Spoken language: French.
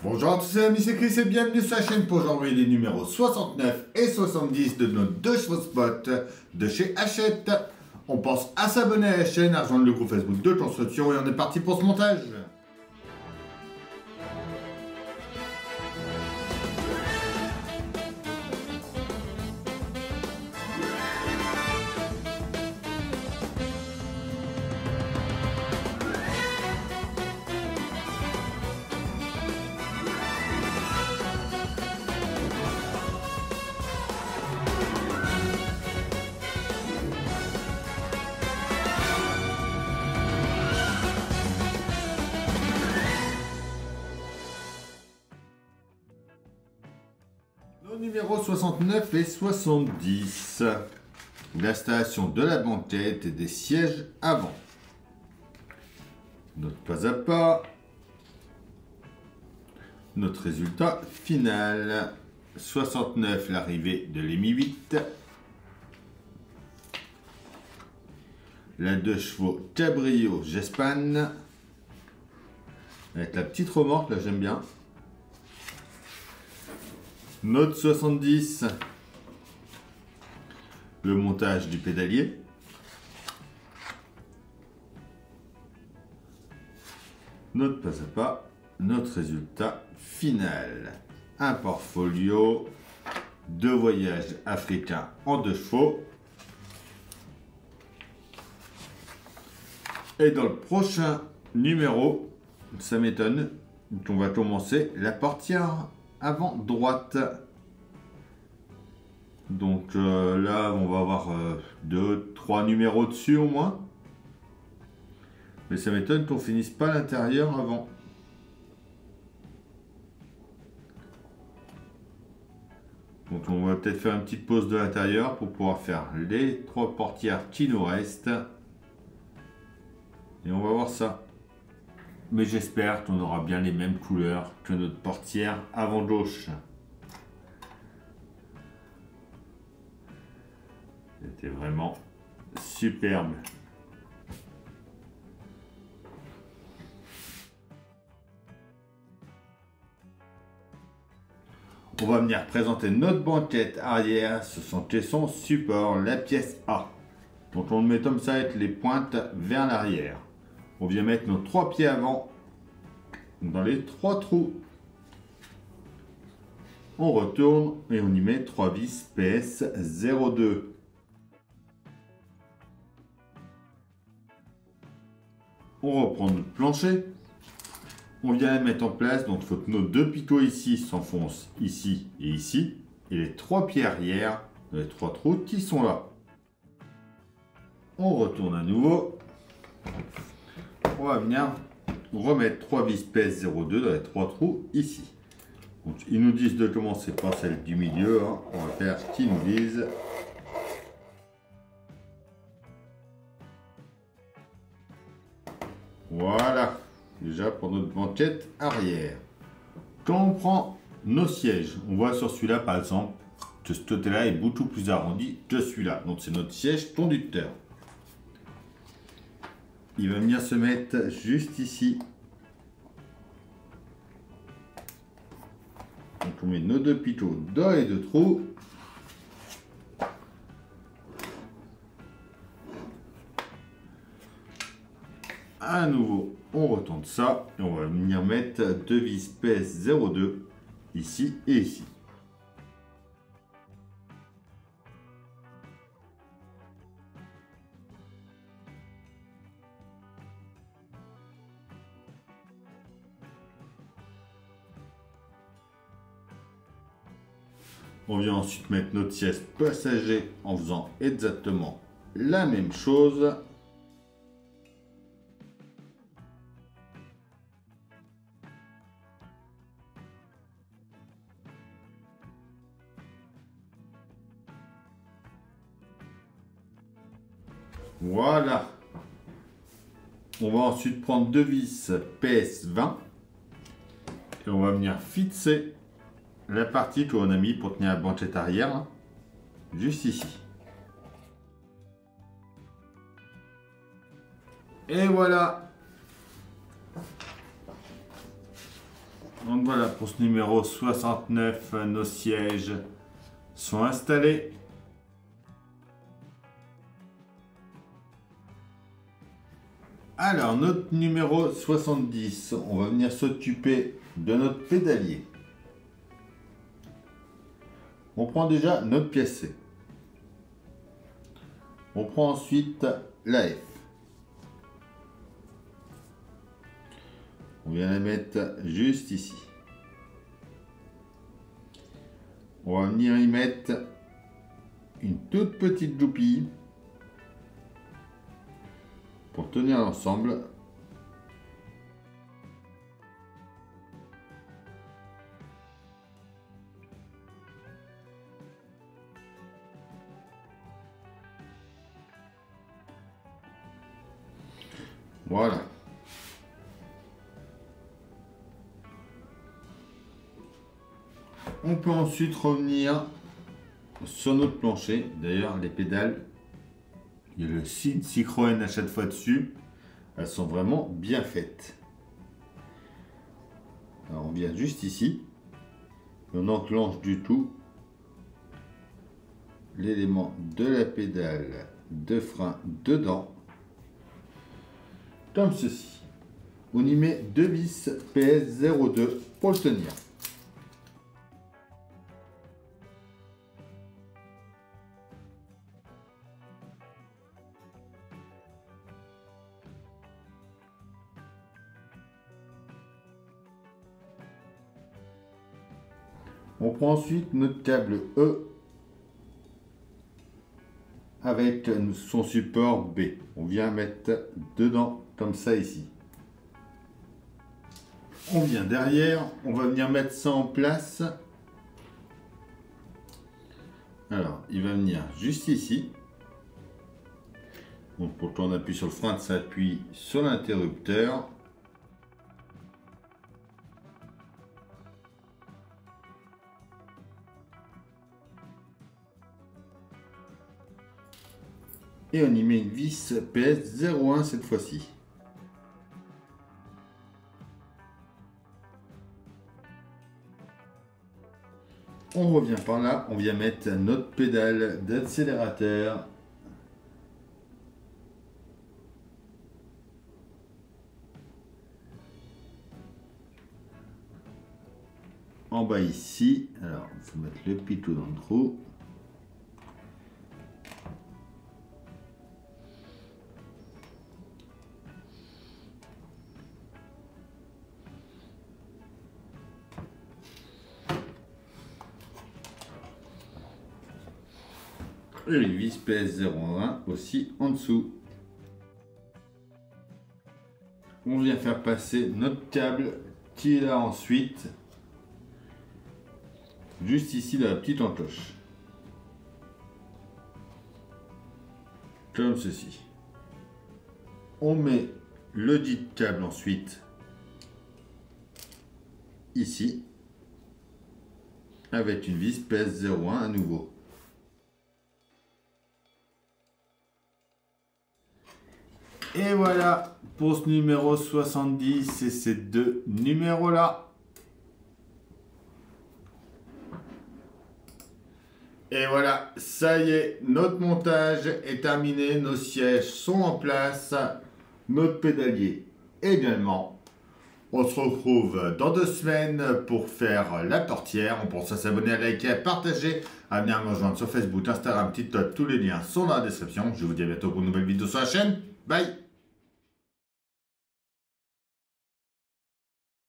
Bonjour à tous les amis, c'est Chris et bienvenue sur la chaîne pour j'envoie les numéros 69 et 70 de nos deux chevaux spot de chez Hachette. On pense à s'abonner à la chaîne, à rejoindre le groupe Facebook de construction et on est parti pour ce montage. Nos numéros 69 et 70. L'installation de la banquette et des sièges avant. Notre pas à pas. Notre résultat final. 69, l'arrivée de l'EMI 8. La 2 chevaux Cabrio Gespan. Avec la petite remorque, là j'aime bien. Notre 70, le montage du pédalier. Notre pas à pas, notre résultat final. Un portfolio de voyage africain en 2 chevaux. Et dans le prochain numéro, ça m'étonne qu'on va commencer la portière avant droite. Donc là on va avoir 2-3 numéros dessus au moins, mais ça m'étonne qu'on finisse pas l'intérieur avant. Donc on va peut-être faire une petite pause de l'intérieur pour pouvoir faire les 3 portières qui nous restent et on va voir ça. Mais j'espère qu'on aura bien les mêmes couleurs que notre portière avant gauche. C'était vraiment superbe. On va venir présenter notre banquette arrière. Ce sont caissons support, la pièce A. Donc on le met comme ça avec les pointes vers l'arrière. On vient mettre nos 3 pieds avant dans les 3 trous. On retourne et on y met 3 vis PS 02. On reprend notre plancher. On vient la mettre en place. Donc il faut que nos 2 picots ici s'enfoncent ici et ici. Et les 3 pieds arrière dans les 3 trous qui sont là. On retourne à nouveau. On va venir remettre 3 vis PS02 dans les 3 trous ici. Donc, ils nous disent de commencer par celle du milieu. Hein. On va faire ce qu'ils nous disent. Voilà. Déjà pour notre banquette arrière. Quand on prend nos sièges, on voit sur celui-là par exemple que ce côté-là est beaucoup plus arrondi que celui-là. Donc c'est notre siège conducteur. Il va venir se mettre juste ici. Donc on met nos 2 picots dans les 2 trous. À nouveau, on retourne ça et on va venir mettre 2 vis PS02 ici et ici. On vient ensuite mettre notre siège passager en faisant exactement la même chose. Voilà. On va ensuite prendre 2 vis PS20 et on va venir fixer la partie qu'on a mis pour tenir la banquette arrière, hein, juste ici. Et voilà. Donc voilà, pour ce numéro 69, nos sièges sont installés. Alors, notre numéro 70, on va venir s'occuper de notre pédalier. On prend déjà notre pièce C. On prend ensuite la F. On vient la mettre juste ici. On va venir y mettre une toute petite goupille pour tenir l'ensemble. Voilà. On peut ensuite revenir sur notre plancher. D'ailleurs, les pédales, il y a le signe Citroën à chaque fois dessus. Elles sont vraiment bien faites. Alors, on vient juste ici. Et on enclenche du tout l'élément de la pédale de frein dedans. Comme ceci. On y met 2 vis PS02 pour le tenir. On prend ensuite notre câble E avec son support B. On vient mettre dedans comme ça ici. On vient derrière, on va venir mettre ça en place. Alors, il va venir juste ici. Donc, pour qu'on appuie sur le frein, ça appuie sur l'interrupteur. Et on y met une vis PS01 cette fois-ci. On revient par là, on vient mettre notre pédale d'accélérateur. En bas ici, alors il faut mettre le pitot dans le trou. Et les vis PS01 aussi en dessous. On vient faire passer notre câble qui est là ensuite, juste ici dans la petite encoche. Comme ceci. On met le dit câble ensuite ici avec une vis PS01 à nouveau. Et voilà pour ce numéro 70 et ces deux numéros là. Et voilà, ça y est, notre montage est terminé, nos sièges sont en place, notre pédalier également. On se retrouve dans 2 semaines pour faire la portière. On pense à s'abonner, à liker, à partager, à venir me rejoindre sur Facebook, Instagram, TikTok. Tous les liens sont dans la description. Je vous dis à bientôt pour une nouvelle vidéo sur la chaîne. Bye!